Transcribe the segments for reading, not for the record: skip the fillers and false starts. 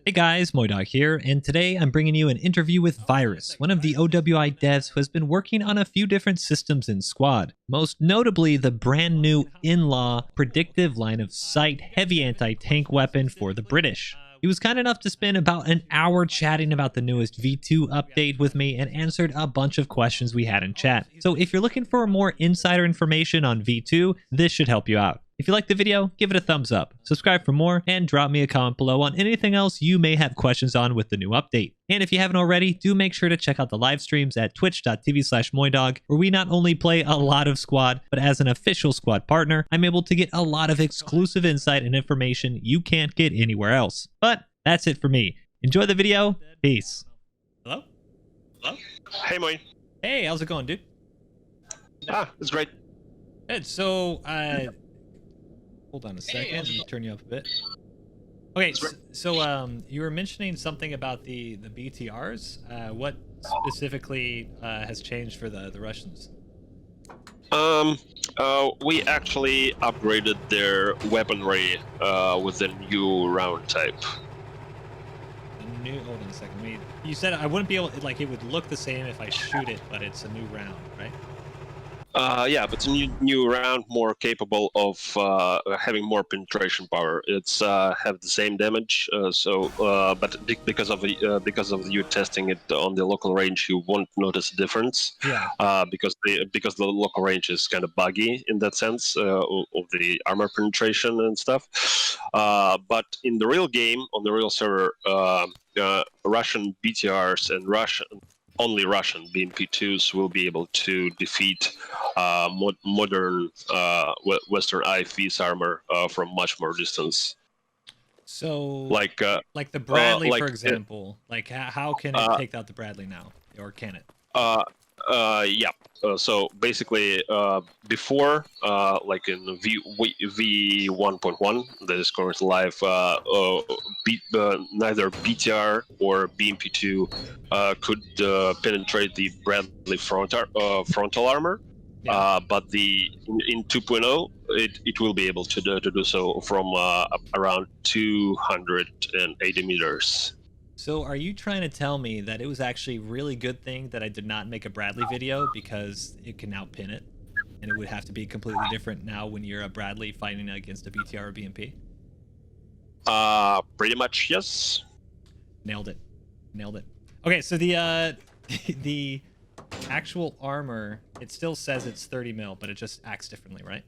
Hey guys, MoiDawg here, and today I'm bringing you an interview with Virus, one of the OWI devs who has been working on a few different systems in Squad, most notably the brand new in-law predictive line of sight heavy anti-tank weapon for the British. He was kind enough to spend about an hour chatting about the newest V2 update with me and answered a bunch of questions we had in chat. So if you're looking for more insider information on V2, this should help you out. If you liked the video, give it a thumbs up, subscribe for more, and drop me a comment below on anything else you may have questions on with the new update. And if you haven't already, do make sure to check out the live streams at twitch.tv/MoiDawg, where we not only play a lot of Squad, but as an official Squad partner, I'm able to get a lot of exclusive insight and information you can't get anywhere else. But that's it for me. Enjoy the video. Peace. Hello? Hello? Hey, Moi. Hey, how's it going, dude? It's great. Good. So, hold on a second. Let me turn you up a bit. Okay, so you were mentioning something about the BTRs. What specifically has changed for the Russians? We actually upgraded their weaponry with the new round type. Hold on a second. You said I wouldn't be able, like, it would look the same if I shoot it, but it's a new round, right? Yeah, but it's a new round, more capable of having more penetration power. It's have the same damage, but because of you testing it on the local range, you won't notice a difference. Yeah. Because the local range is kind of buggy in that sense of the armor penetration and stuff. But in the real game, on the real server, Russian BTRs and only Russian BMP2s will be able to defeat modern Western IFV's armor from much more distance. So, like the Bradley, for example, how can it take out the Bradley now, or can it? Yeah. So basically, before, like in V 1.1, that is currently live, neither BTR or BMP2 could penetrate the Bradley frontal armor. Yeah. But in 2.0, it will be able to do so from around 280 meters. So are you trying to tell me that it was actually a really good thing that I did not make a Bradley video because it can now pin it, and it would have to be completely different now when you're a Bradley fighting against a BTR or BMP? Pretty much, yes. Nailed it. Okay, so the the actual armor, it still says it's 30 mil, but it just acts differently, right?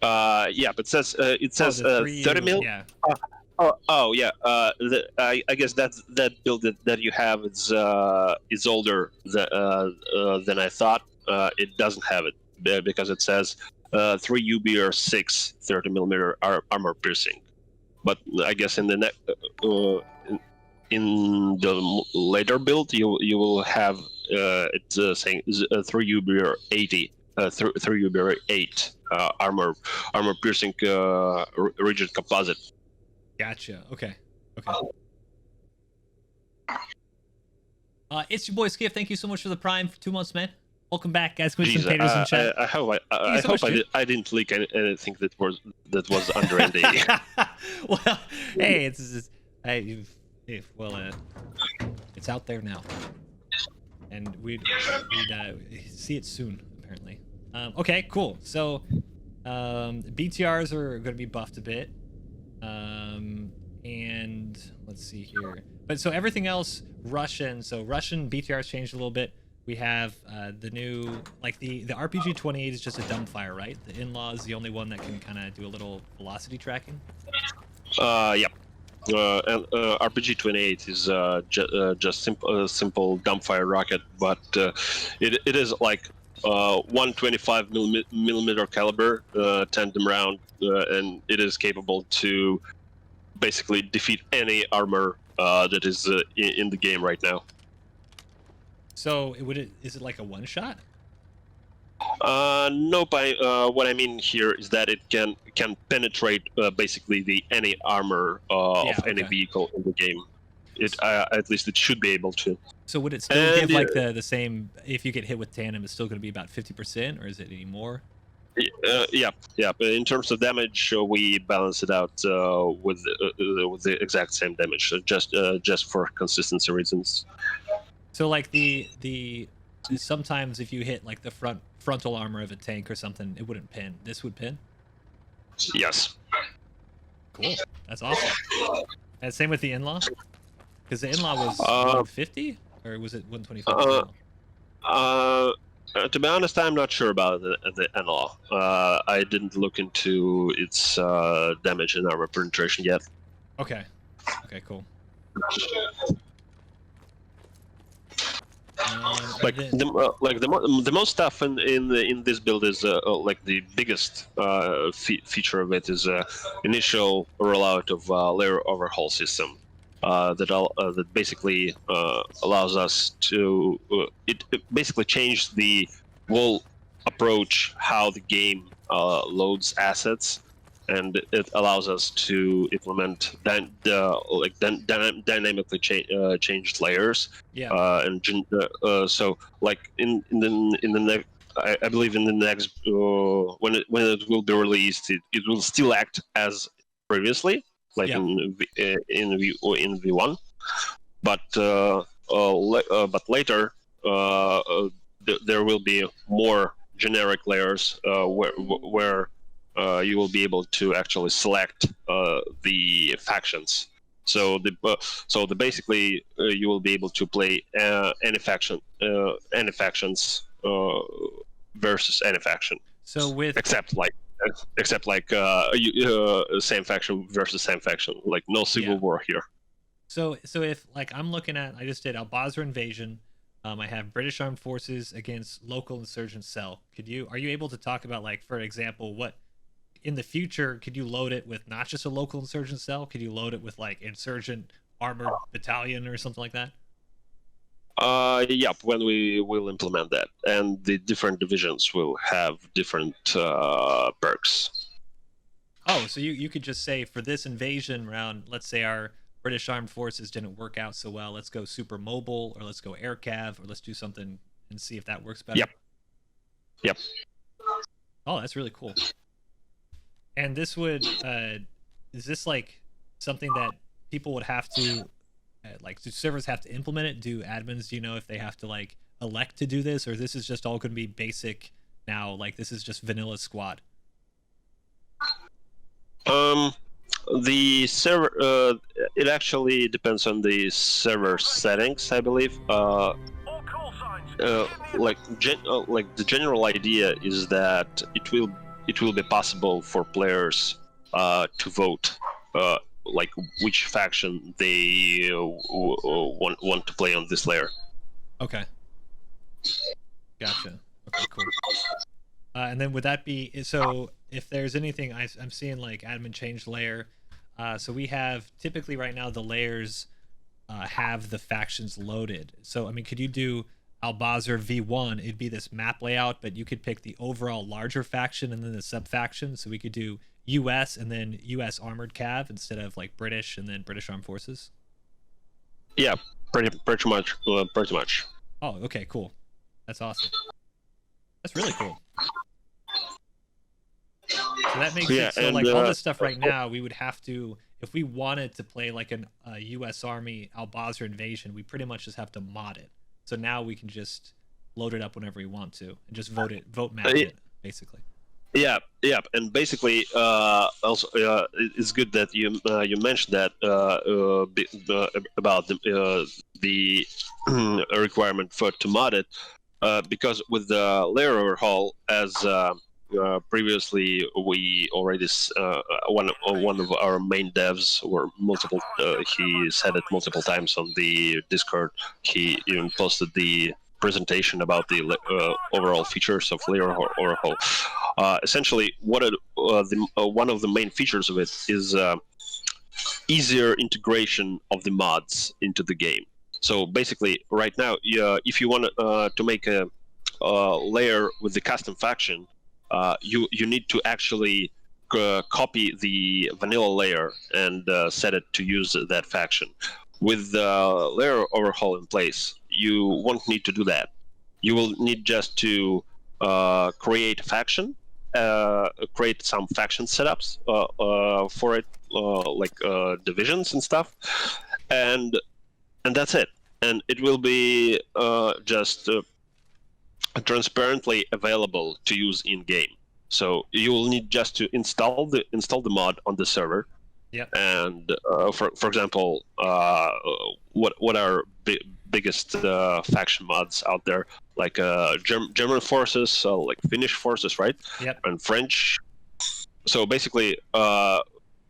Yeah, but it says 30 mil. Yeah. Oh yeah. I guess that build that you have is older than I thought. It doesn't have it because it says 3 UB or 6 30 millimeter armor piercing. But I guess in the in the later build you will have it's saying 3 UB or 80. 3 UB or 8 armor piercing rigid composite. Gotcha. Okay. It's your boy Skiff. Thank you so much for the Prime for 2 months, man. Welcome back, guys. Some taters in chat. I hope I didn't leak anything that was under NDA. Well, hey, it's out there now, and we'd see it soon, apparently. Okay, cool. So, BTRs are going to be buffed a bit. And let's see here. But so everything else Russian. So Russian BTRs changed a little bit. We have the new, like the RPG 28 is just a dumbfire, right? The in-law is the only one that can kind of do a little velocity tracking. Yeah. And RPG 28 is just simple dumbfire rocket, but it is like 125 millimeter caliber tandem round, and it is capable to basically defeat any armor that is in the game right now. So is it like a one shot? No, what I mean here is that it can penetrate basically any armor of any vehicle in the game. At least it should be able to. So would it still give like the same, if you get hit with tandem, it's still going to be about 50%, or is it any more? Yeah, yeah. But in terms of damage, we balance it out with the exact same damage, just for consistency reasons. So like the sometimes if you hit like the frontal armor of a tank or something, it wouldn't pin. This would pin. Yes. Cool. That's awesome. And same with the in-law, because the in-law was 150 or was it 125? To be honest, I'm not sure about the NLAW. I didn't look into its damage and armor penetration yet. Okay. Okay. Cool. Like the most stuff in this build is like the biggest feature of it is initial rollout of layer overhaul system that basically allows us to it basically changed the whole approach how the game loads assets, and it allows us to implement dynamically changed layers. Yeah. So like in the next, I believe in the next when it will be released, it will still act as previously, like in V1, but later there will be more generic layers where you will be able to actually select the factions. So basically you will be able to play any factions versus any faction. So with except like same faction versus same faction, like no civil war here. So if like I'm looking at, I just did Al-Basra Invasion. I have British Armed Forces against local insurgent cell. Are you able to talk about, like, for example, what in the future could you load it with? Not just a local insurgent cell. Could you load it with like insurgent armored battalion or something like that? Yep, when we will implement that, and the different divisions will have different perks. Oh, so you could just say, for this invasion round, let's say our British Armed Forces didn't work out so well, let's go super mobile, or let's go air cav, or let's do something and see if that works better. Yep. Oh, that's really cool. And this would is this like something that people would have to like, do servers have to implement it? Do admins, do you know if they have to like elect to do this, or this is just all going to be basic now, like this is just vanilla squad? The server it actually depends on the server settings, I believe. Like the general idea is that it will be possible for players to vote like which faction they want to play on this layer. Okay. Gotcha. Okay, cool. And then would that be, so if there's anything, I'm seeing like admin change layer. So we have typically right now the layers have the factions loaded. So I mean, could you do Al-Basra V1? It'd be this map layout, but you could pick the overall larger faction and then the sub faction. So we could do US and then US Armored Cav instead of like British and then British Armed Forces. Yeah, pretty much. Oh, okay, cool. That's awesome. That's really cool. So that makes it so like all this stuff right now, we would have to, if we wanted to play like a U.S. Army Al-Basra Invasion, we pretty much just have to mod it. So now we can just load it up whenever we want to and just vote map it, basically. Yeah, and basically, also it's good that you mentioned that about the requirement to mod it, because with the layer overhaul, as previously we already one of our main devs were multiple. He said it multiple times on the Discord. He even posted the presentation about the overall features of layer overhaul. Essentially, one of the main features of it is easier integration of the mods into the game. So basically, right now, if you want to make a layer with the custom faction, you need to actually copy the vanilla layer and set it to use that faction. With the layer overhaul in place, you won't need to do that. You will need just to create a faction create some faction setups for it, like divisions and stuff, and that's it. And it will be just transparently available to use in game. So you will need just to install the mod on the server. Yep. And for example, what are biggest faction mods out there? Like German forces, like Finnish forces, right? Yep. And French. So basically,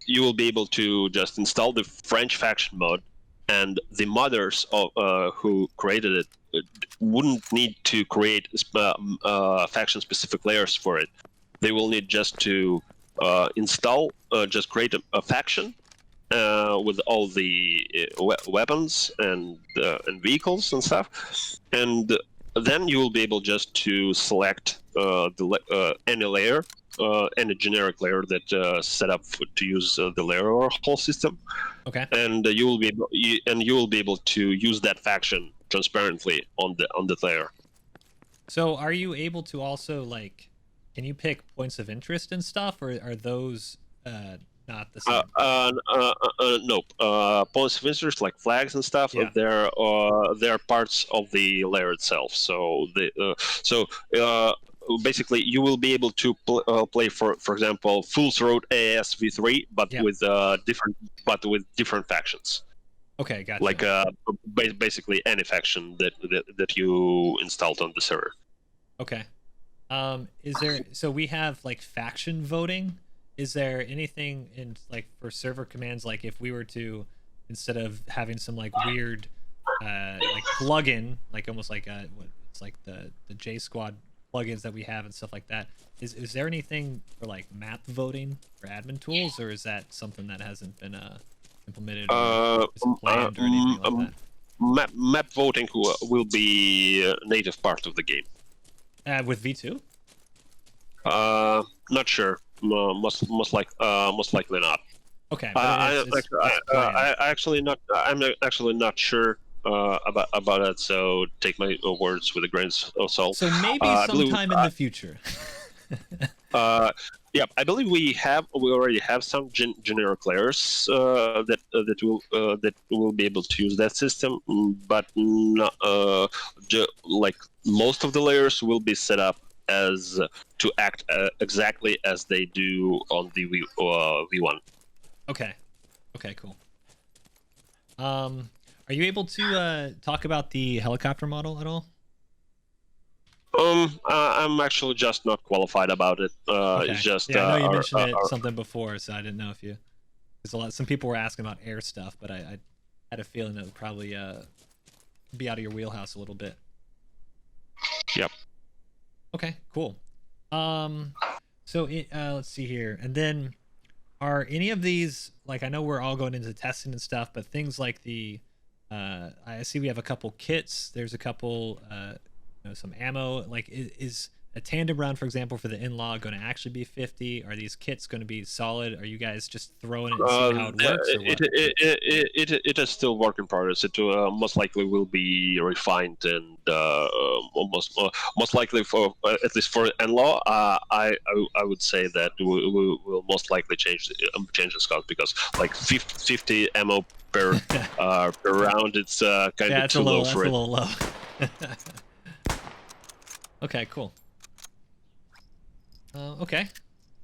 you will be able to just install the French faction mod, and the modders who created it wouldn't need to create faction-specific layers for it. They will need just to install, just create a faction with all the weapons and vehicles and stuff, and then you will be able just to select any layer, any generic layer that set up to use the layer overhaul system. Okay. And you will be able to use that faction transparently on the layer. So are you able to also, like, can you pick points of interest and stuff, or are those not the same? Nope. Points of interest like flags and stuff. Yeah. They're parts of the layer itself. So basically, you will be able to play for example, full throat AS v3, but Yeah. with different factions. Okay, gotcha. Like basically any faction that you installed on the server. Okay. Is there, so we have like faction voting? Is there anything in like for server commands, like if we were to, instead of having some like weird like plugin, like almost like it's like the J Squad plugins that we have and stuff like that, is there anything for like map voting for admin tools, or is that something that hasn't been implemented or isn't planned or anything like that? Map voting will be a native part of the game. With V2? Not sure. Most likely not. Okay. I'm actually not sure about it. So take my words with a grain of salt. So maybe sometime in the future. Yeah, I believe we already have some generic layers that will be able to use that system, but not, like most of the layers will be set up as to act exactly as they do on the V1. Okay. Okay, cool. Are you able to talk about the helicopter model at all? I'm actually just not qualified about it. Okay. It's just yeah, I know you mentioned something before, so I didn't know if you. Because some people were asking about air stuff, but I had a feeling it would probably be out of your wheelhouse a little bit. Yep. Okay, cool. So let's see here, and then are any of these, like, I know we're all going into testing and stuff, but things like the I see we have a couple kits. There's a couple some ammo. Like, is a tandem round, for example, for the in-law going to actually be 50? Are these kits going to be solid? Are you guys just throwing it and seeing how it works? Or what? It is still work in progress. It most likely will be refined and most likely for at least for in-law. I would say that we will most likely change the scout, because like 50 ammo per round, it's kind of too low for it. That's a little low. Okay, cool. Okay.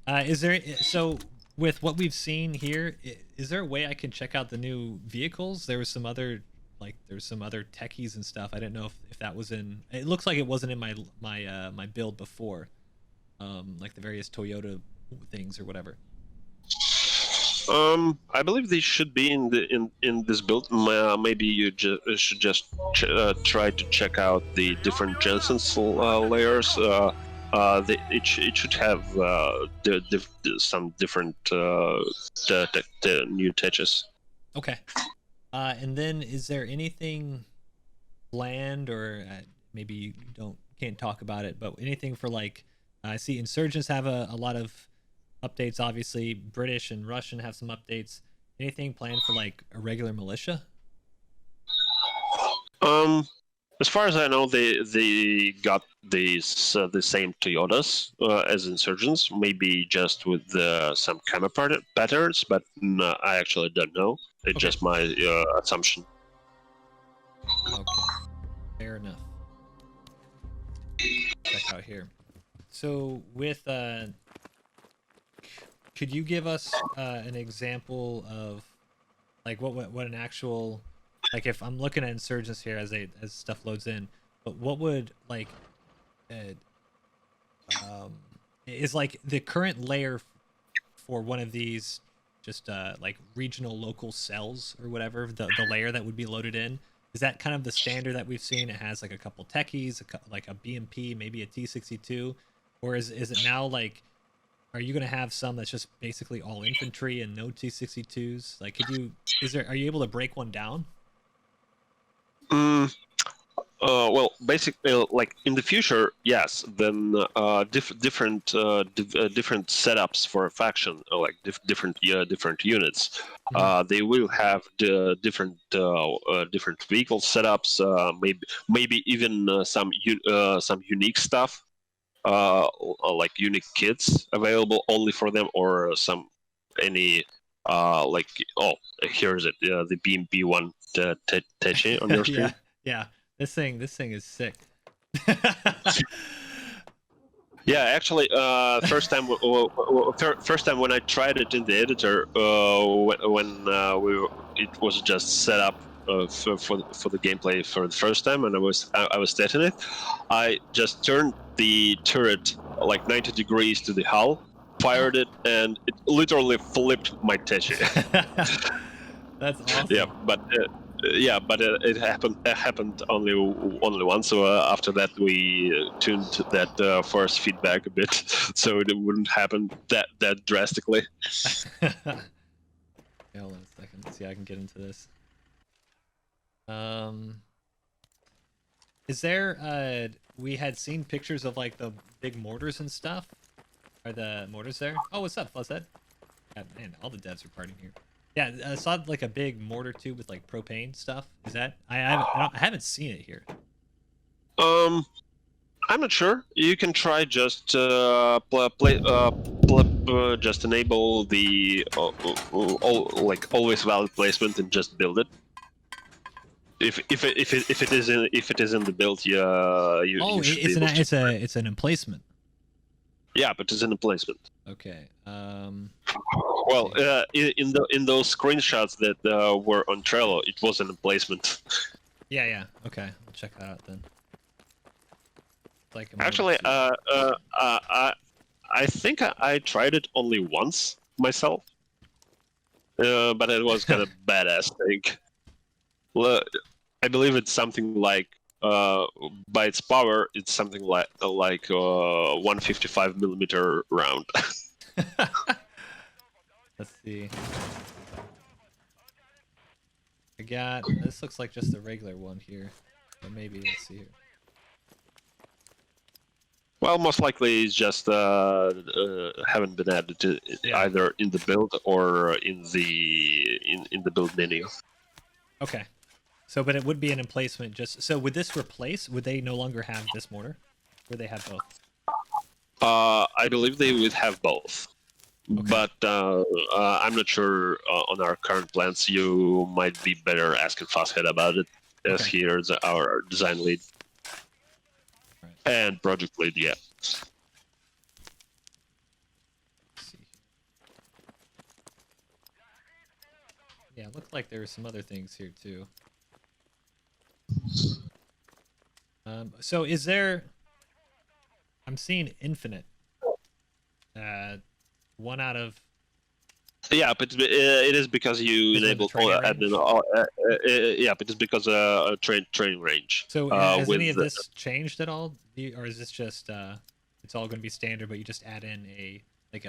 Is there, so with what we've seen here, is there a way I can check out the new vehicles? There was some other, like, there's some other techies and stuff. I didn't know if that was in, it looks like it wasn't in my build before. Like the various Toyota things or whatever. I believe they should be in this build. Maybe you should just try to check out the different Jensen's layers. It should have some different new touches. Okay. And then is there anything planned, or maybe you can't talk about it, but anything for, like, I see Insurgents have a lot of updates, obviously. British and Russian have some updates. Anything planned for, like, a regular militia? As far as I know, they got these the same Toyotas as Insurgents, maybe just with some camera patterns, but no, I actually don't know. It's just my assumption. Okay, fair enough. Check out here. So with could you give us an example of like what an actual, like if I'm looking at Insurgents here as stuff loads in, but what would like is like the current layer for one of these just like regional local cells or whatever, the layer that would be loaded in, is that kind of the standard that we've seen? It has like a couple techies, like a BMP, maybe a T62, or is it now like, are you going to have some that's just basically all infantry and no T62s? Like, are you able to break one down? Well, basically, like in the future, yes. Then different setups for a faction, like different units. They will have the different vehicle setups. Maybe even some unique stuff. Like unique kits available only for them, or like, oh, here's it, the BMP one Teche on your screen. Yeah. This thing is sick. Yeah, actually, first time when I tried it in the editor, when it was just set up for the gameplay for the first time, and I was testing it. I just turned the turret like 90 degrees to the hull, fired it, and it literally flipped my Teche. That's awesome. Yeah, but it happened only once. So after that, we tuned that force feedback a bit, so it wouldn't happen that drastically. Yeah, hold on a second. Let's see, I can get into this. Is there we had seen pictures of like the big mortars and stuff. Are the mortars there? Oh, what's up, Fuzzhead? God, man, all the devs are partying here. Yeah, I saw like a big mortar tube with like propane stuff. Is that? I haven't seen it here. I'm not sure. You can try just just enable the always valid placement and just build it. If it is in the build, it's an emplacement. Yeah, but it's an emplacement. Okay. Well, in those screenshots that were on Trello, it was an emplacement. Yeah. Okay, I'll check that out then. Like actually, I think I tried it only once myself, but it was kind of badass thing. I believe it's something like, by its power, it's something like 155 millimeter round. Let's see. I got, this looks like just a regular one here, but maybe let's see here. Well, most likely it's just haven't been added to either in the build or in the build menu. Okay. So, but it would be an emplacement. So would this replace? Would they no longer have this mortar? Or they have both? I believe they would have both. Okay. But I'm not sure on our current plans. You might be better asking Fuzzhead about it, as he is our design lead. Right. And project lead, yeah. Let's see. Yeah, it looked like there were some other things here too. So is there, I'm seeing infinite, 1 out of, yeah, but it is because you enabled yeah, but it's because training range. So has any of this changed at all, or is this just it's all going to be standard, but you just add in the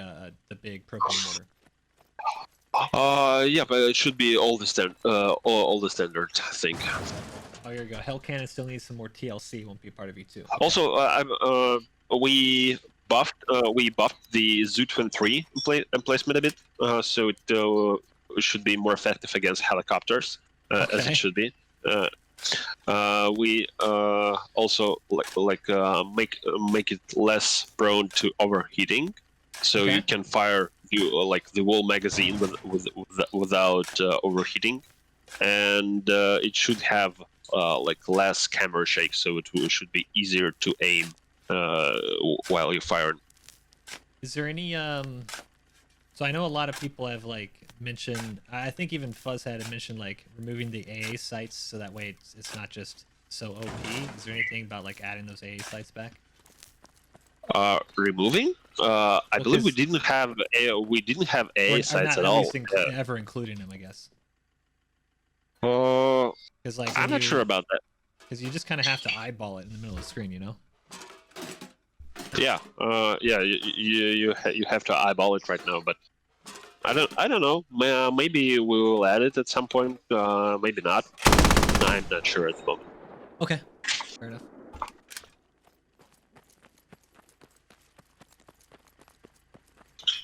big propane mortar? Yeah, but it should be all the standard thing. Oh, here we go. Hell Cannon still needs some more TLC. Won't be part of E2. Okay. Also, we buffed the Zoo-Twin 3 emplacement a bit, so it should be more effective against helicopters, as it should be. We also make it less prone to overheating, so Okay. you can fire like the whole magazine without overheating, and it should have like less camera shake, so it should be easier to aim while you're firing. Is there any so I know a lot of people have like mentioned, I think even Fuzzhead had mentioned like removing the AA sights so that way it's not just so OP. Is there anything about like adding those AA sights back? Removing? I believe we didn't have AA sights at all. Ever including them, I guess. Because like I'm not sure about that. Because you just kind of have to eyeball it in the middle of the screen, you know? Yeah, yeah. You have to eyeball it right now, but I don't know. Maybe we'll add it at some point. Maybe not. I'm not sure at the moment. Okay, fair enough.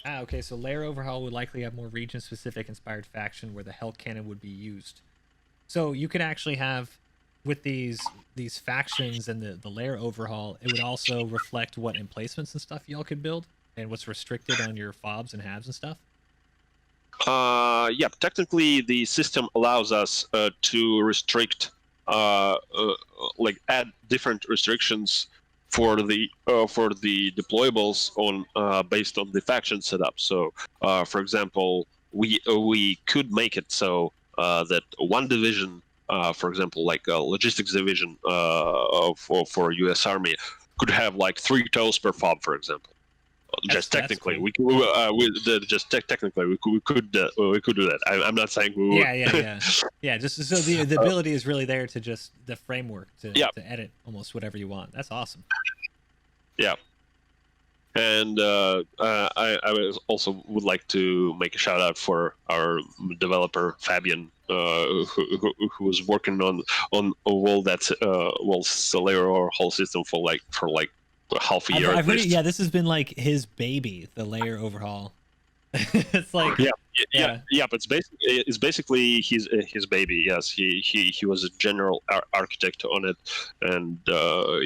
Okay, so Layer Overhaul would likely have more region-specific inspired faction where the Hell Cannon would be used. So you could actually have, with these factions and the Layer Overhaul, it would also reflect what emplacements and stuff y'all could build and what's restricted on your FOBs and HABs and stuff? Yeah, technically the system allows us to restrict, like add different restrictions for the deployables on based on the faction setup. So, for example, we could make it so that one division, for example, like a logistics division for U.S. Army, could have like 3 toes per fob, for example. Just technically, cool. Technically we could do that. I'm not saying we would. Yeah. Just so the ability is really there to just the framework to edit almost whatever you want. That's awesome. Yeah. And I also would like to make a shout out for our developer Fabian, who was working on all that layer or whole system for like half a year. I've heard it, this has been like his baby, the Layer Overhaul. It's like but it's basically his baby. Yes, he was a general architect on it, and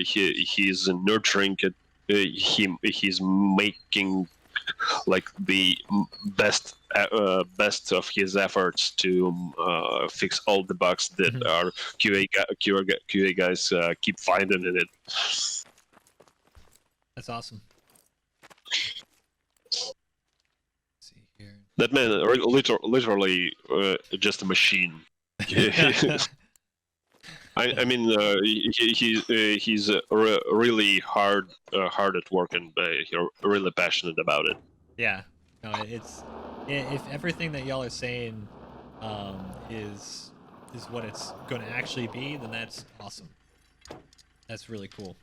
he's nurturing it. He's making like the best of his efforts to fix all the bugs that our QA guys keep finding in it. That's awesome. Let's see here. That man, literally, just a machine. I mean, he's really hard at work, and he's really passionate about it. Yeah, no, it's if everything that y'all are saying is what it's going to actually be, then that's awesome. That's really cool.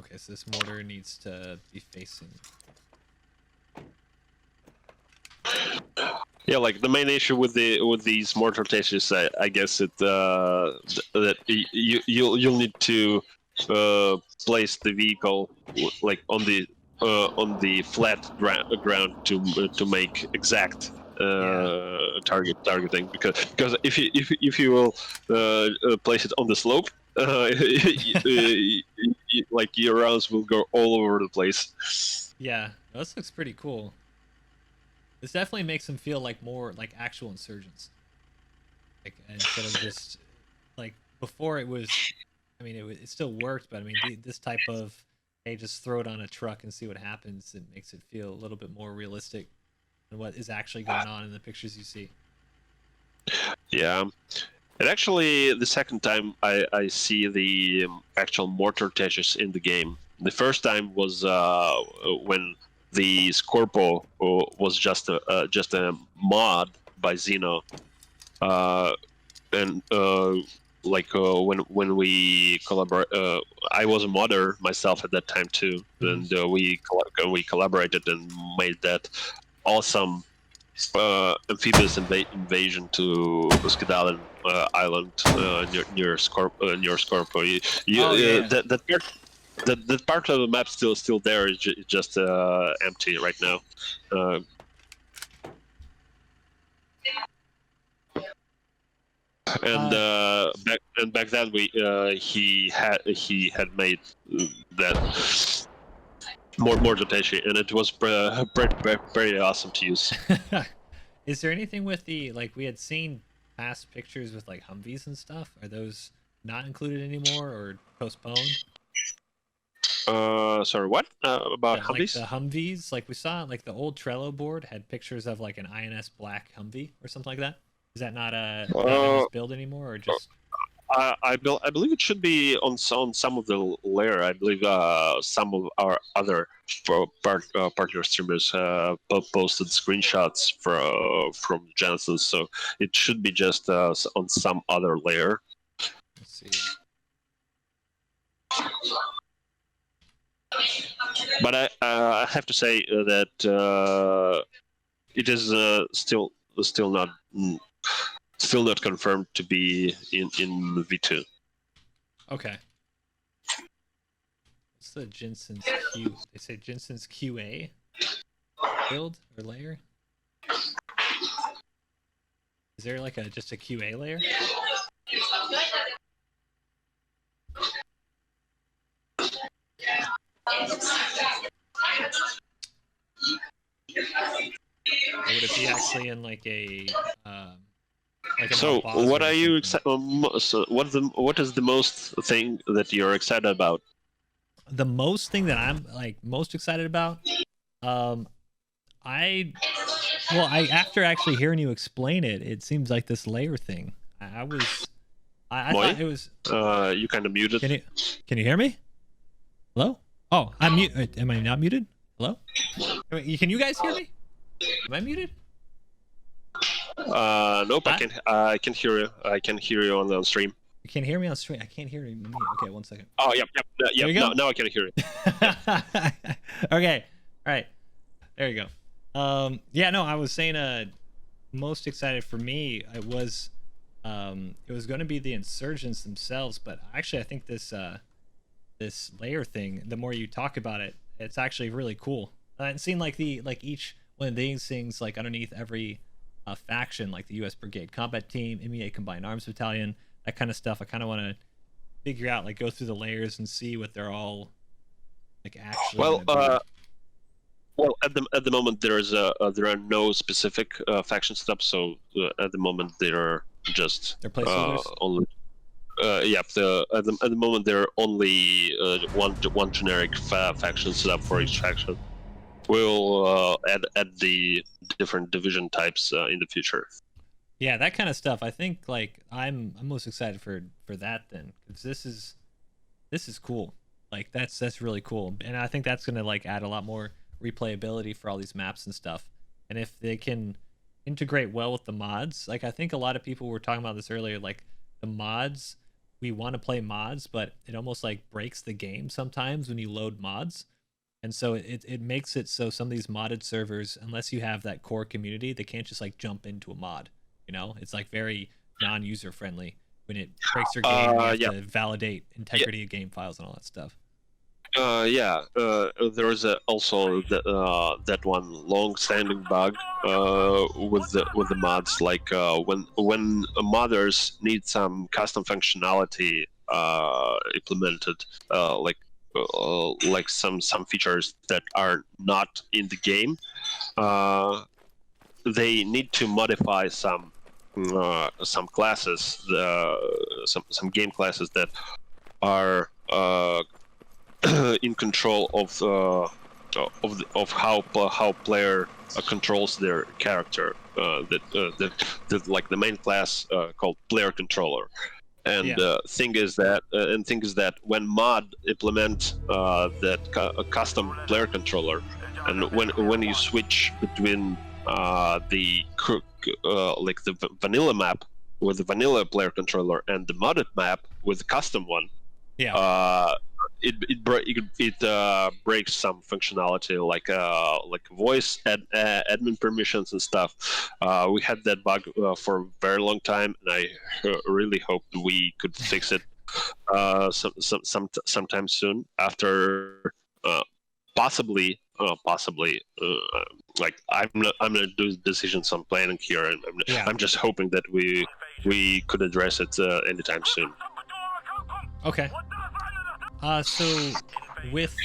Okay, so this mortar needs to be facing. Yeah, like the main issue with these mortar tastes, I guess that you'll need to place the vehicle like on the flat ground to make exact targeting, because if you will place it on the slope, like your rounds will go all over the place. Yeah, this looks pretty cool. This definitely makes them feel like more like actual insurgents. Like instead of just like before it was, I mean it still worked, but I mean this type of, hey, just throw it on a truck and see what happens. It makes it feel a little bit more realistic than what is actually going on in the pictures you see. Yeah. And actually, the second time I see the actual mortar testes in the game. The first time was when the Scorpo was just a mod by Xeno, and when we collaborate, I was a modder myself at that time too, and we collaborated and made that awesome amphibious invasion to Skedalen Island near Scorpo. That part of the map still there is just empty right now. back then he had made that more Doteshi, and it was very awesome to use. Is there anything with the, like, we had seen past pictures with like Humvees and stuff? Are those not included anymore or postponed? Sorry, what? About Humvees? Like the Humvees, like we saw, like the old Trello board had pictures of like an INS black Humvee or something like that. Is that not not in this build anymore, or just? I believe it should be on some of the layer. I believe some of our other partner streamers posted screenshots from Genesis, so it should be just on some other layer. Let's see. But I have to say that it is still not confirmed to be in V2. Okay. What's the Jensen's Q? They say Jensen's QA build or layer. Is there like just a QA layer? Or would it be actually in like a so what are you so what is the most thing that you're excited about? The most thing that I'm like most excited about, after actually hearing you explain it, it seems like this layer thing. I thought it was. You kind of muted. Can you hear me? Hello? Oh, I'm mute. Am I not muted? Hello? Can you guys hear me? Am I muted? Nope. I can hear you. I can hear you on the stream. You can hear me on stream. I can't hear you. Okay, 1 second. Oh, yep. Now I can hear you. Okay. All right. There you go. Yeah, no, I was saying, most excited for me, it was going to be the insurgents themselves, but actually, I think this layer thing, the more you talk about it, it's actually really cool. And seeing like each one of these things, like underneath every faction, like the U.S. Brigade Combat Team, MEA Combined Arms Battalion, that kind of stuff. I kind of want to figure out, like, go through the layers and see what they're all like actually. Well, at the moment there are no specific faction setups, so at the moment they're placeholders. Only. At the moment there are only one generic faction setup for each faction. We'll add the different division types in the future. Yeah, that kind of stuff. I think like I'm most excited for that then, because this is cool. Like that's really cool, and I think that's gonna like add a lot more replayability for all these maps and stuff. And if they can integrate well with the mods, like I think a lot of people were talking about this earlier, like the mods, we want to play mods, but it almost like breaks the game sometimes when you load mods. And so it makes it so some of these modded servers, unless you have that core community, they can't just like jump into a mod. You know, it's like very non-user friendly. When it breaks your game, you have to validate integrity of game files and all that stuff. There is also that one long-standing bug with the mods, like when modders need some custom functionality implemented, like some features that are not in the game, they need to modify some classes, some game classes that are in control of how player controls their character. That like the main class called player controller. And thing is that when mod implement that custom player controller, and when you switch between the vanilla map with the vanilla player controller and the modded map with the custom one, it breaks some functionality, like voice admin permissions and stuff. We had that bug for a very long time, and I really hope we could fix it sometime soon. After possibly, like I'm gonna do decisions on planning here, and I'm just hoping that we we could address it anytime soon. Okay. So with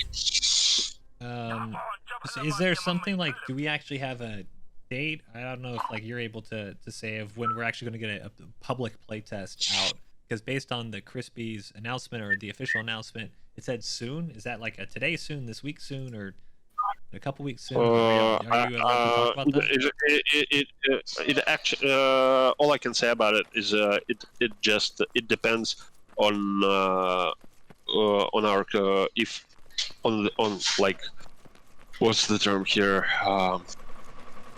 is there something like, do we actually have a date? I don't know if like you're able to say of when we're actually going to get a public playtest out, because based on the Crispy's announcement or the official announcement, it said soon. Is that like a today soon, this week soon, or a couple weeks soon? Are you allowed to talk about that? It actually, all I can say about it is it depends on our if on like, what's the term here?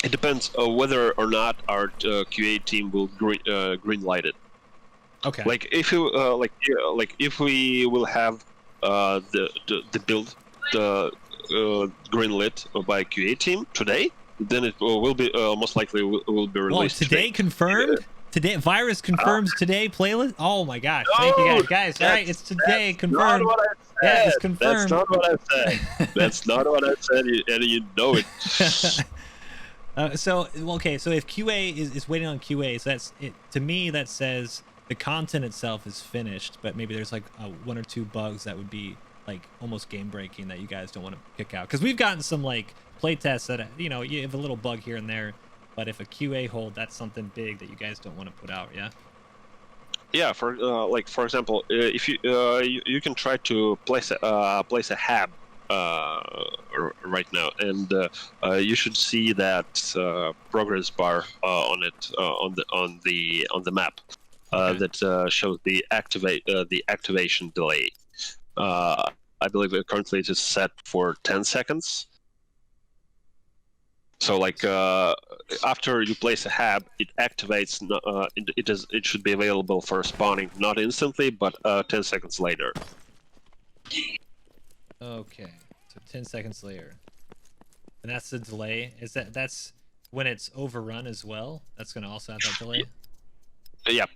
It depends whether or not our QA team will green light it. Okay. Like if you like if we will have the build green lit by QA team today, then it will be most likely will be released. Oh, today confirmed. Today, Virus confirms today playlist. Oh my gosh! No, thank you guys. All right, it's today confirmed. Not what I said. Yeah, it's confirmed. That's not what I said. That's not what I said, and you know it. So okay, so if QA is waiting on QA, so that's it. To me, that says the content itself is finished, but maybe there's like one or two bugs that would be like almost game breaking that you guys don't want to kick out. Because we've gotten some like playtests that you know, you have a little bug here and there, but if a QA hold, that's something big that you guys don't want to put out. Yeah. Yeah, for like for example, if you you can try to place a HAB right now, and you should see that progress bar on it on the map that shows the activation delay. I believe currently it is set for 10 seconds. So like after you place a HAB, it activates. It should be available for spawning not instantly, but 10 seconds later. Okay, so 10 seconds later, and that's the delay. That's when it's overrun as well? That's going to also have that delay. Yep.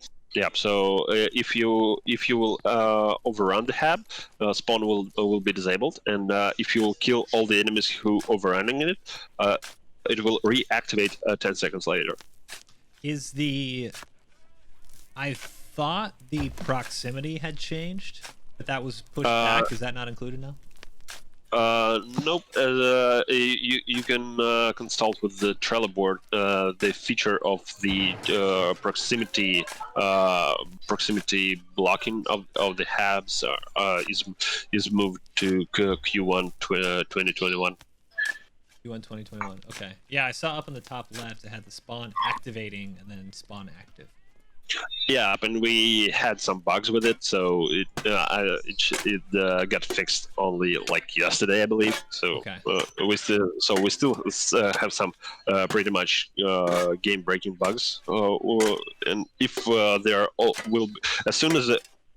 So if you will overrun the HAB, spawn will be disabled, and if you will kill all the enemies who overrunning it, it will reactivate 10 seconds later. I thought the proximity had changed, but that was pushed back. Is that not included now? Nope. You can consult with the Trello board the feature of the proximity blocking of the HABs is moved to Q1 2021. Q1 2021. Okay. Yeah, I saw up on the top left it had the spawn activating and then spawn active. Yeah, and we had some bugs with it, so it got fixed only like yesterday, I believe. So okay. we still have some pretty much game-breaking bugs. And if they are as soon as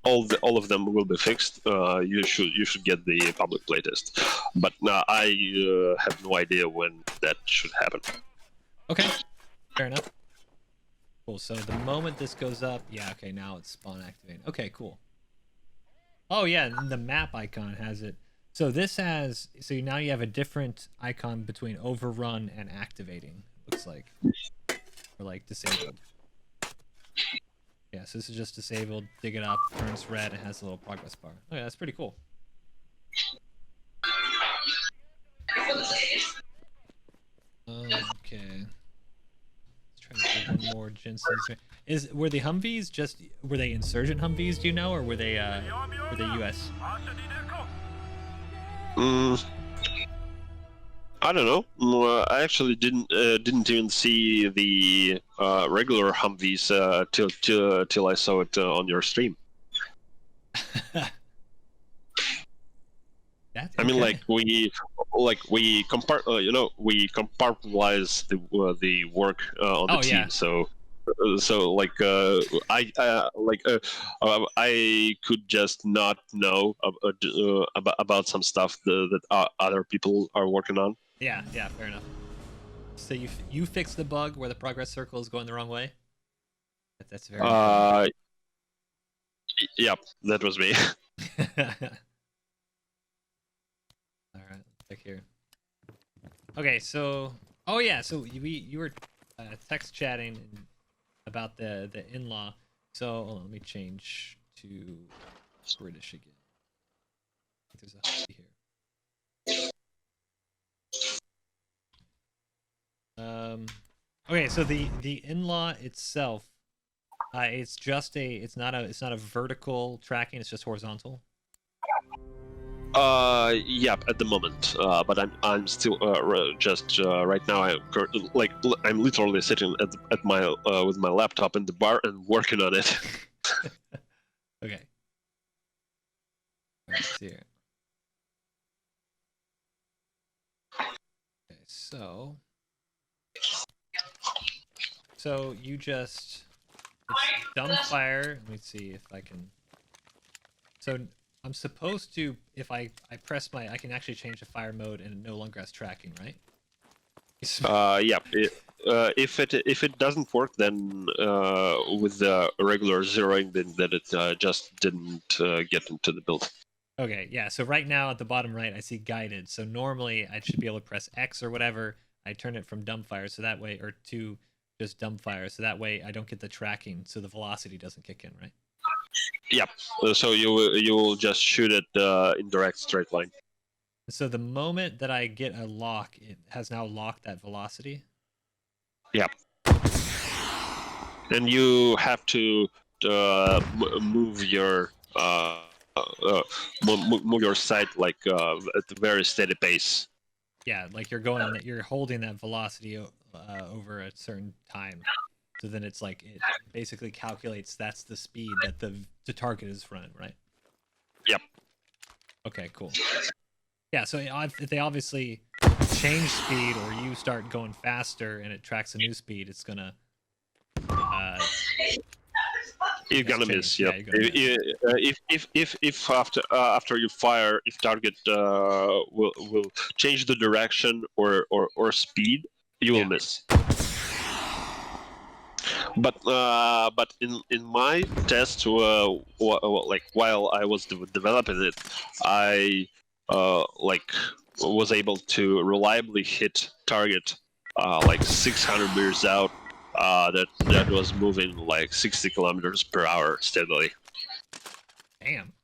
all of them will be fixed, you should get the public playtest. But I have no idea when that should happen. Okay, fair enough. Cool, so the moment this goes up, yeah, okay, now it's spawn activating. Okay, cool. Oh yeah, the map icon has it. So this has, so now you have a different icon between overrun and activating, looks like. Or like disabled. Yeah, so this is just disabled, dig it up, turns red, and has a little progress bar. Oh yeah, that's pretty cool. Okay. Trying to get one more Jensen's. Were the Humvees were they insurgent Humvees? Do you know, or were they U.S.? I don't know. I actually didn't even see the regular Humvees till I saw it on your stream. I mean, like we compartmentalize the work on the team. Yeah. So like I could just not know about some stuff that other people are working on. Yeah, fair enough. So you fixed the bug where the progress circle is going the wrong way? That's very important. Yep, that was me. Alright, check here. Okay, so oh yeah, so you were text chatting about the in-law. So hold on, let me change to British again. I think there's a hobby here. Okay, so the in-law itself, it's just it's not a vertical tracking, it's just horizontal. Yep, at the moment. But I'm still just right now. I'm literally sitting at my with my laptop in the bar and working on it. Okay. Let's see here. Okay, so you just it's dumbfire. Let me see if I can. So I'm supposed to, if I press I can actually change the fire mode and it no longer has tracking, right? Yeah. If it doesn't work, then with the regular zeroing, then it just didn't get into the build. Okay, yeah. So right now at the bottom right, I see guided. So normally I should be able to press X or whatever. I turn it from dumbfire, so that way, or to just dumbfire, so that way I don't get the tracking, so the velocity doesn't kick in, right? Yep. So you will just shoot it in direct straight line. So the moment that I get a lock, it has now locked that velocity. Yep. And you have to move your move your sight like at a very steady pace. Yeah, like you're holding that velocity over a certain time. So then it's like it basically calculates that's the speed that the target is running, right? Yep. Okay, cool. Yeah, so if they obviously change speed or you start going faster and it tracks a new speed, it's gonna you're gonna miss. Yeah. If after you fire, if target will change the direction or speed, you will miss. But in my test, like while I was developing it, I was able to reliably hit target like 600 meters out. That was moving like 60 kilometers per hour steadily. Damn.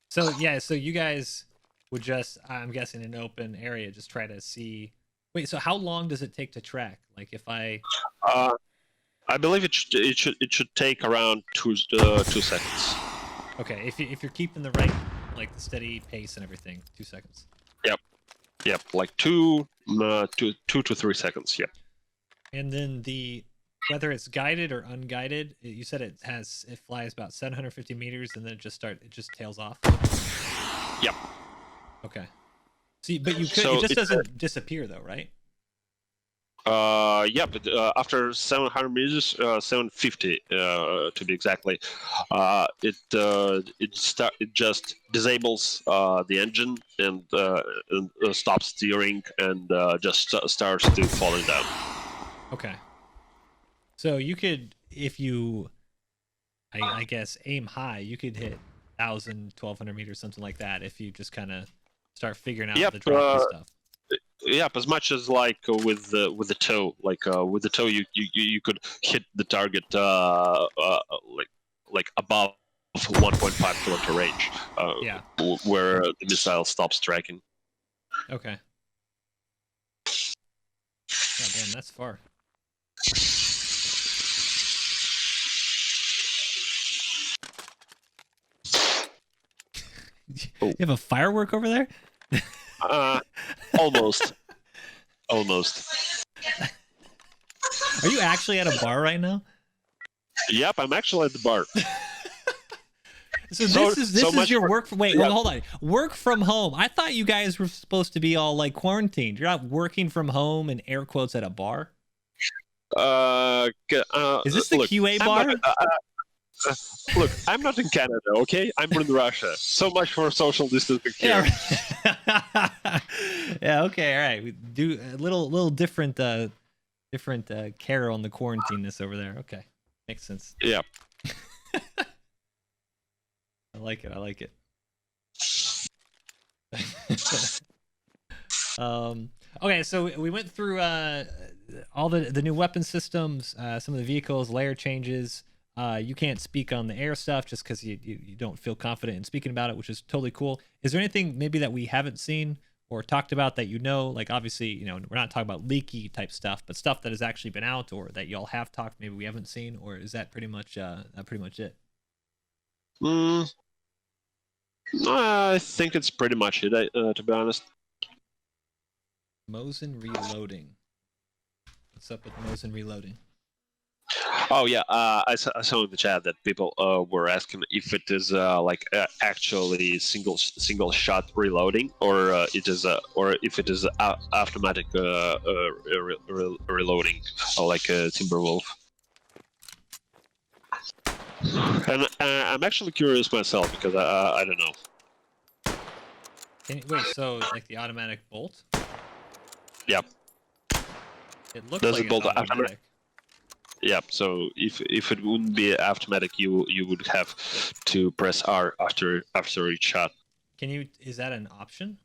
So yeah, so you guys would just, I'm guessing, in an open area, just try to see. Wait, so how long does it take to track? Like if I believe it should take around 2 seconds. Okay, if you're keeping the right, like the steady pace and everything, 2 seconds. Yep, like 2 to 3 seconds. Yep. And then whether it's guided or unguided, you said it flies about 750 meters and then it just tails off. Yep. Okay. See, but it just doesn't disappear though, right? Yeah, but after 700 meters, 750 to be exactly, it just disables the engine and stops steering and just starts to falling down. Okay. So you could, if you, I guess, aim high, you could hit 1,000, 1,200 meters, something like that, if you just kind of start figuring out the drop and stuff. Yep, as much as like with the tow, like with the tow, you could hit the target like above 1.5 kilometer range, where the missile stops tracking. Okay. Oh, damn, that's far. You have a firework over there? Almost. Are you actually at a bar right now? Yep, I'm actually at the bar. So this is your work. Wait, hold on. Work from home. I thought you guys were supposed to be all like quarantined. You're not working from home in air quotes at a bar. Is this the QA bar? Look, I'm not in Canada, okay? I'm in Russia. So much for social distancing here. Yeah, okay, all right. We do a little different care on the quarantine-ness over there. Okay, makes sense. Yeah. I like it. Okay, so we went through all the new weapon systems, some of the vehicles, layer changes. You can't speak on the air stuff just because you don't feel confident in speaking about it, which is totally cool. Is there anything maybe that we haven't seen or talked about that like obviously, we're not talking about leaky type stuff, but stuff that has actually been out or that y'all have talked maybe we haven't seen, or is that pretty much it? I think it's pretty much it, to be honest. Mosin reloading. What's up with Mosin reloading? Oh yeah, I saw in the chat that people were asking if it is actually single shot reloading, or or if it is automatic reloading, like Timberwolf. And I'm actually curious myself because I don't know. Wait, so like the automatic bolt? Yep. It looks like it's automatic. Yeah, so if it wouldn't be automatic, you would have to press R after each shot. Is that an option?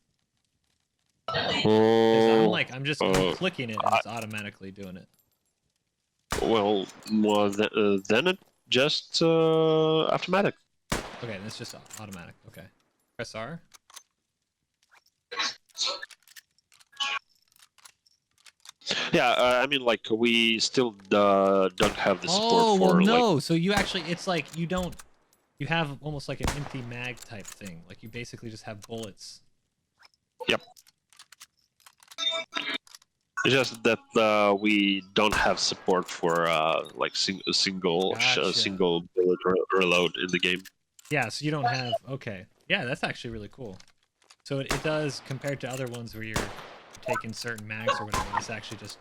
I'm just clicking it and it's automatically doing it. Well, then it just automatic. Okay, that's just automatic. Okay, press R. Yeah, I mean, like, we still don't have the support for. Oh, well, no. So you actually, it's like you have almost like an empty mag type thing. Like you basically just have bullets. Yep. It's just that we don't have support for like single bullet reload in the game. Yeah, so you don't have. Okay. Yeah, that's actually really cool. So it does, compared to other ones where you're taking certain mags or whatever, this actually just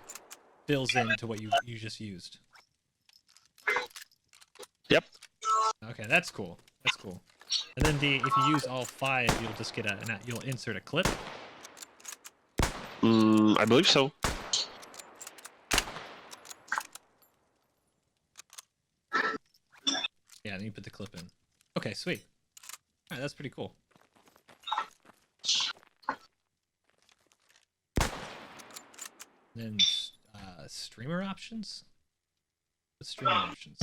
fills into what you just used. Yep. Okay, that's cool. That's cool. And then if you use all 5, you'll just get you'll insert a clip. I believe so. Yeah, then you put the clip in. Okay, sweet. All right, that's pretty cool. Then streamer options. What's streamer options?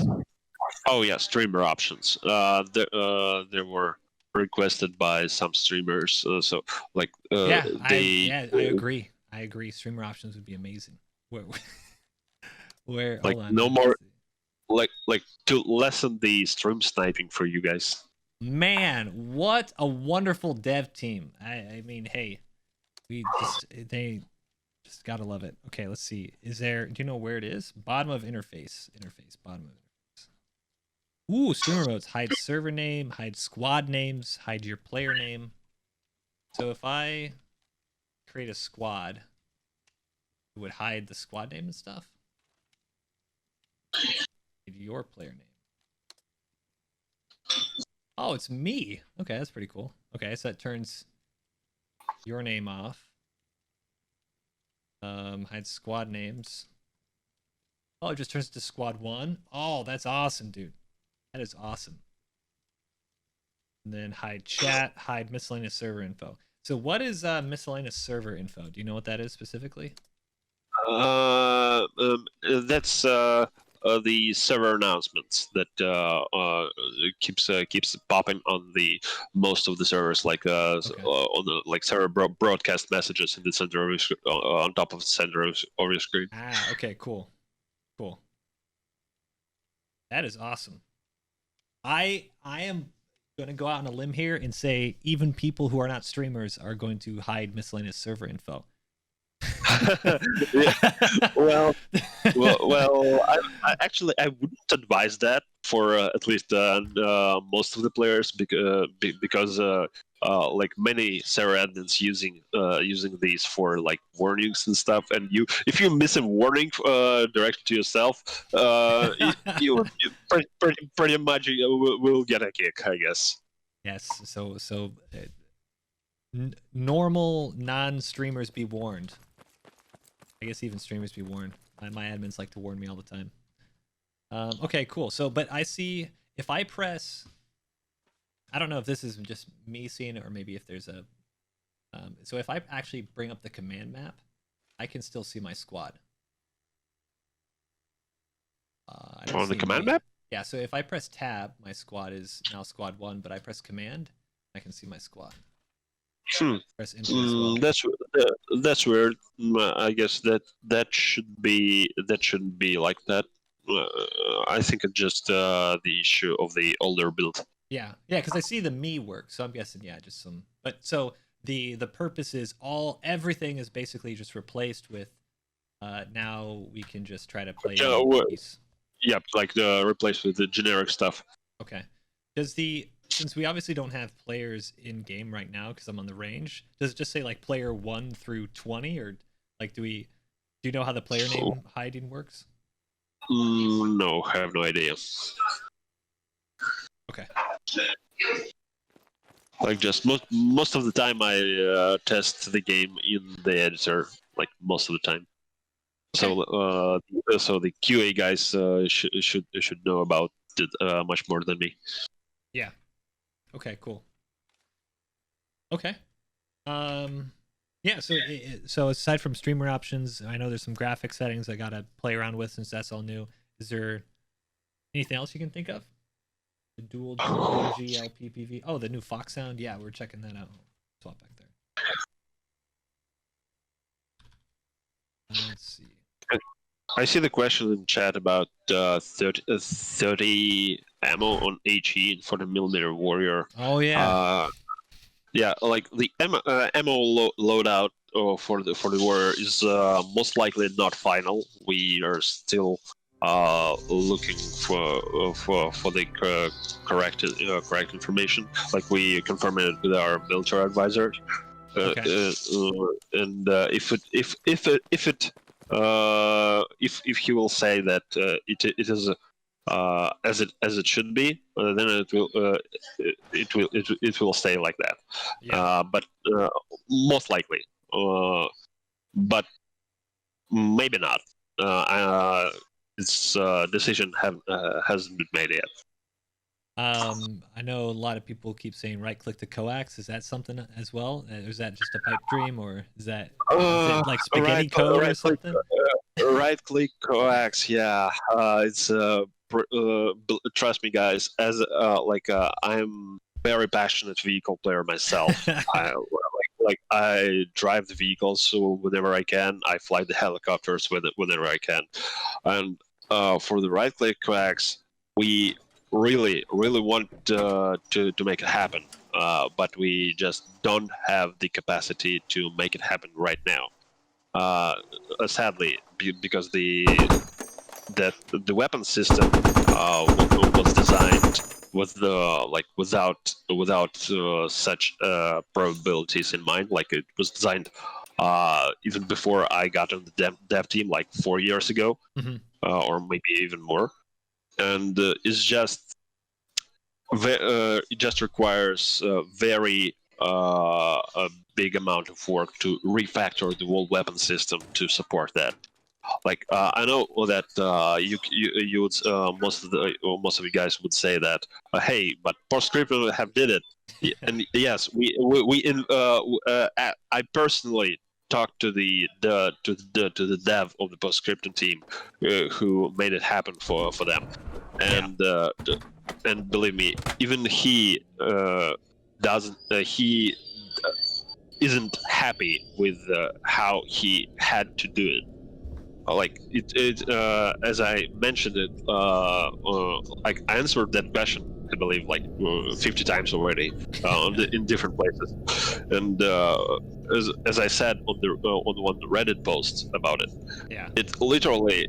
Oh yeah, streamer options. There were requested by some streamers. So like I agree. I agree. Streamer options would be amazing. Where like no more, like to lessen the stream sniping for you guys. Man, what a wonderful dev team. I mean, hey, they just gotta love it. Okay, let's see. Do you know where it is? Bottom of interface. Bottom of interface. Ooh, streamer modes. Hide server name, hide squad names, hide your player name. So if I create a squad, it would hide the squad name and stuff. Your player name. Oh, it's me. Okay, that's pretty cool. Okay, so that turns your name off. Hide squad names. Oh, it just turns to squad 1. Oh, that's awesome, dude. That is awesome. And then hide chat, hide miscellaneous server info. So what is miscellaneous server info? Do you know what that is specifically? That's the server announcements that keeps popping on the most of the servers, like on the like server broadcast messages in the center of on top of the center of your screen. Ah, okay, cool. That is awesome. I am going to go out on a limb here and say even people who are not streamers are going to hide miscellaneous server info. well, I wouldn't advise that for at least most of the players because like many server admins using these for like warnings and stuff, and if you miss a warning directed to yourself, you pretty much will get a kick, I guess. Yes. So normal non-streamers be warned. I guess even streamers be warned. My admins like to warn me all the time. Okay, cool. So, but I see if I press, I don't know if this is just me seeing it or maybe if there's a, so if I actually bring up the command map, I can still see my squad. On the command map? Yeah, so if I press tab, my squad is now squad 1, but I press command, I can see my squad. Press enter as well. That's weird. I guess that shouldn't be like that. I think it's just the issue of the older build. Yeah, because I see the me work, so I'm guessing just some. But so the purpose is everything is basically just replaced with. Now we can just try to play. Yeah, like replaced with the generic stuff. Okay. Since we obviously don't have players in game right now because I'm on the range, does it just say like player 1 through 20, or like do you know how the player name hiding works? No, I have no idea. Okay. Like just most of the time I test the game in the editor, like most of the time. Okay. So the QA guys should know about it much more than me. Yeah. Okay. Cool. Okay. Yeah. So aside from streamer options, I know there's some graphic settings I gotta play around with since that's all new. Is there anything else you can think of? The dual G LPPV. Oh, the new Fox sound. Yeah, we're checking that out. Swap back there. Let's see. I see the question in chat about 30 ammo on HE for the millimeter warrior. Oh yeah. Yeah, like the ammo loadout for the warrior is most likely not final. We are still looking for the correct information. Like we confirmed it with our military advisor. Okay. And if he will say that it is as it should be, then it will stay like that. Yeah. But most likely, but maybe not. Its decision hasn't been made yet. I know a lot of people keep saying right-click to coax. Is that something as well? Or is that just a pipe dream, or is it like spaghetti code or something? Right-click coax, yeah. It's trust me, guys. As I'm very passionate vehicle player myself. I drive the vehicles, so whenever I can, I fly the helicopters whenever I can. And for the right-click coax, we really want to make it happen, but we just don't have the capacity to make it happen right now. Sadly, because the weapon system was designed with without such probabilities in mind. Like it was designed even before I got on the dev team, like 4 years ago, or maybe even more. And it's just it just requires very a big amount of work to refactor the whole weapon system to support that. Like I know that you would most of you guys would say that hey, but PostScript have did it. And yes, I personally talked to the dev of the PostScript team who made it happen for them, and believe me, even he isn't happy with how he had to do it. Like as I mentioned it, like I answered that question, I believe, like 50 times already in different places, and as I said on one of the Reddit posts about it, it literally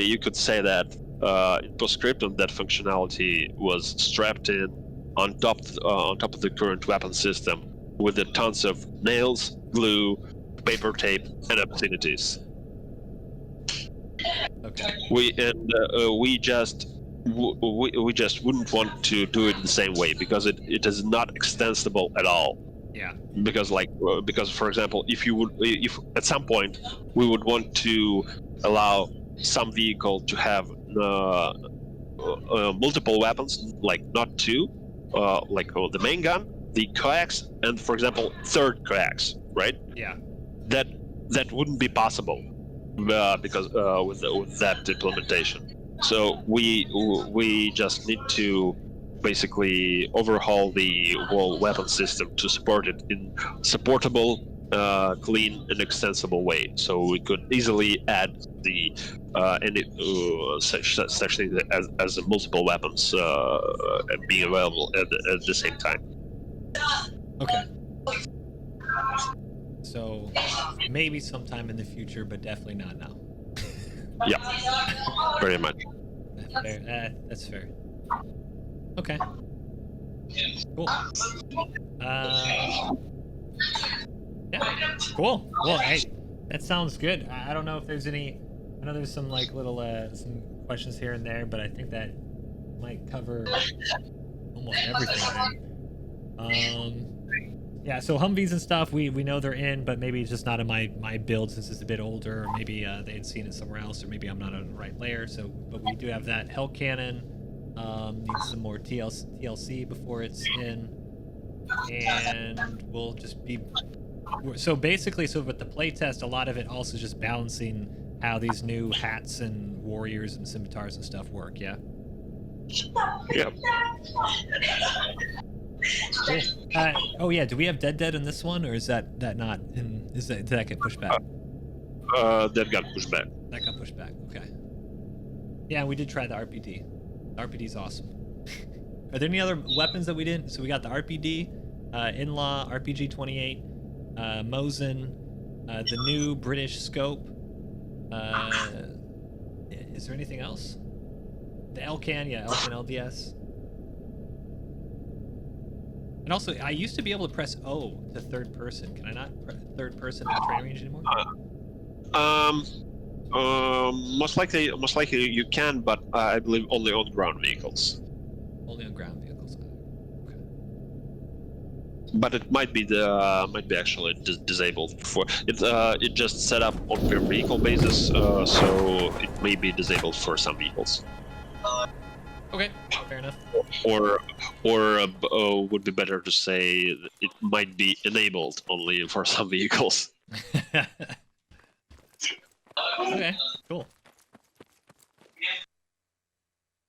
you could say that in PostScriptum that functionality was strapped in on top of the current weapon system with the tons of nails, glue, paper tape, and obscenities. Okay. We just wouldn't want to do it the same way because it is not extensible at all. Yeah. Because for example, if at some point we would want to allow some vehicle to have multiple weapons, like not two, like the main gun, the coax, and for example third coax, right? Yeah. That wouldn't be possible because with that implementation. So we just need to basically overhaul the whole weapon system to support it in supportable, clean, and extensible way. So we could easily add the such things as multiple weapons being available at the same time. Okay. So maybe sometime in the future, but definitely not now. Yeah, very much. Fair. That's fair. Okay. Cool. Yeah. Cool. Well, hey, that sounds good. I don't know if there's any. I know there's some like little some questions here and there, but I think that might cover almost everything. Then. Yeah. So Humvees and stuff, we know they're in, but maybe it's just not in my build since it's a bit older, or maybe they had seen it somewhere else, or maybe I'm not on the right layer. So, but we do have that Hell Cannon. Needs some more TLC before it's in, and we'll just be. So basically, so with the playtest, a lot of it also just balancing how these new hats and warriors and scimitars and stuff work. Yeah. Yeah. Cool. Oh yeah, do we have Dead in this one, or is that not? Did that get pushed back? That got pushed back. That got pushed back. Okay. Yeah, we did try the RPD. The RPD's awesome. Are there any other weapons that we didn't? So we got the RPD, In-Law, RPG 28, Mosin, the new British scope. Is there anything else? The Elcan, yeah, Elcan LDS. And also, I used to be able to press O to third person. Can I not press third person in the training range anymore? Most likely you can, but I believe only on ground vehicles. Only on ground vehicles. Okay. But it might be actually disabled for it. It just set up on per vehicle basis, so it may be disabled for some vehicles. Okay, fair enough. Or would be better to say that it might be enabled only for some vehicles. Okay, cool.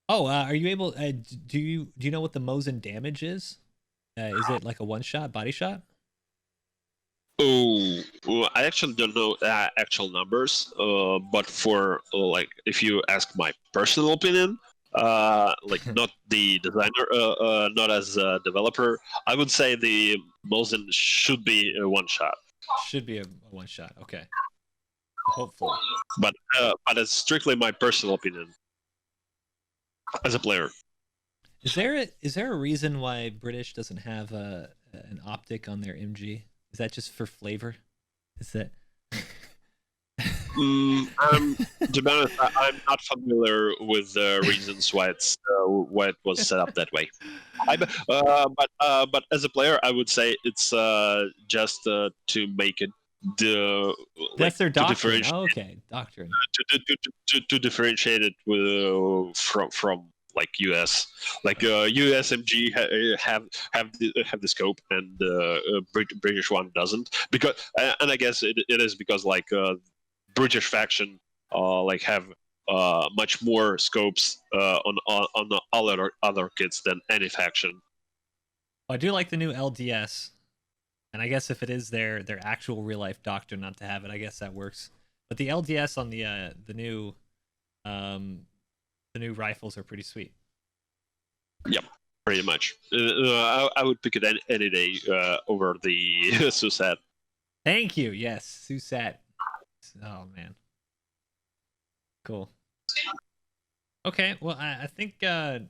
Oh, are you able? Do you know what the Mosin damage is? Is it like a one-shot body shot? Oh, well, I actually don't know actual numbers. But for like, if you ask my personal opinion, like not the designer, not as a developer, I would say the Mosin should be a one shot. Should be a one shot. Okay. Hopefully. But it's strictly my personal opinion as a player. Is there a reason why British doesn't have an optic on their MG? Is that just for flavor? Is that? To be honest, I'm not familiar with the reasons why it was set up that way. But as a player, I would say it's just to make it that's their doctrine. Oh, okay, doctrine. To differentiate it with from like US, like US MG have the scope, and British one doesn't, because and I guess it is because like British faction like have much more scopes on all other kits than any faction. I do like the new LDS, and I guess if it is their actual real life doctrine not to have it, I guess that works. But the LDS on the new rifles are pretty sweet. Yep, pretty much. I would pick it any day over the SUSAT. Thank you. Yes, SUSAT. Oh man, cool. Okay, well I think I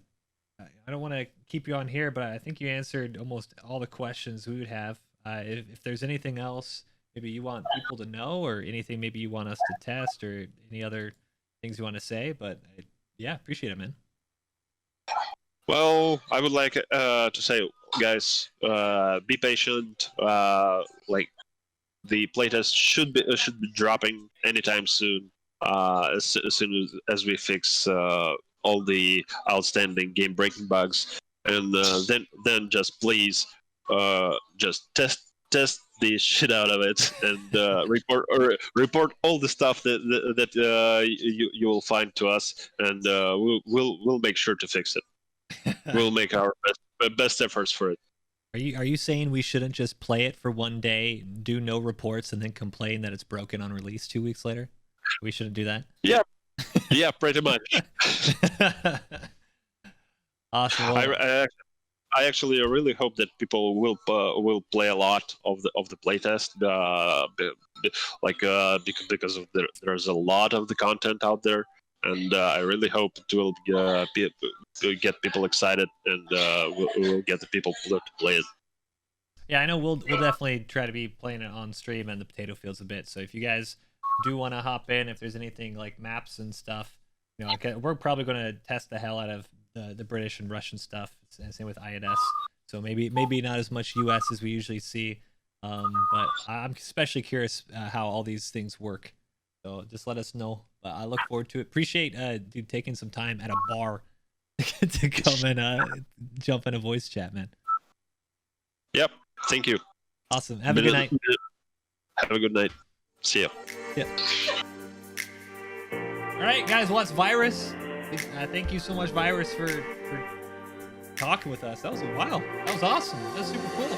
don't want to keep you on here, but I think you answered almost all the questions we would have. If there's anything else maybe you want people to know, or anything maybe you want us to test, or any other things you want to say, but yeah, appreciate it, man. Well, I would like to say, guys, be patient. Like the playtest should be dropping anytime soon. As soon as we fix all the outstanding game-breaking bugs, and then just please just test the shit out of it and report all the stuff that you will find to us, and we'll make sure to fix it. We'll make our best efforts for it. Are you saying we shouldn't just play it for one day, do no reports, and then complain that it's broken on release 2 weeks later? We shouldn't do that? Yeah. Yeah, pretty much. Awesome. Well, I actually really hope that people will play a lot of the playtest, because there's a lot of the content out there, and I really hope it will get people excited, and we'll get the people to play it. Yeah, I know we'll definitely try to be playing it on stream and the potato fields a bit. So if you guys do want to hop in, if there's anything like maps and stuff, we're probably going to test the hell out of the British and Russian stuff, and same with INS. So maybe not as much US as we usually see, but I'm especially curious how all these things work. So just let us know. But I look forward to it. Appreciate dude taking some time at a bar to come and jump in a voice chat, man. Yep. Thank you. Awesome. Have a good night. Have a good night. See ya. Yeah. All right, guys. Well, that's Virus. Thank you so much, Virus, for talking with us. That was a while. That was awesome. That was super cool.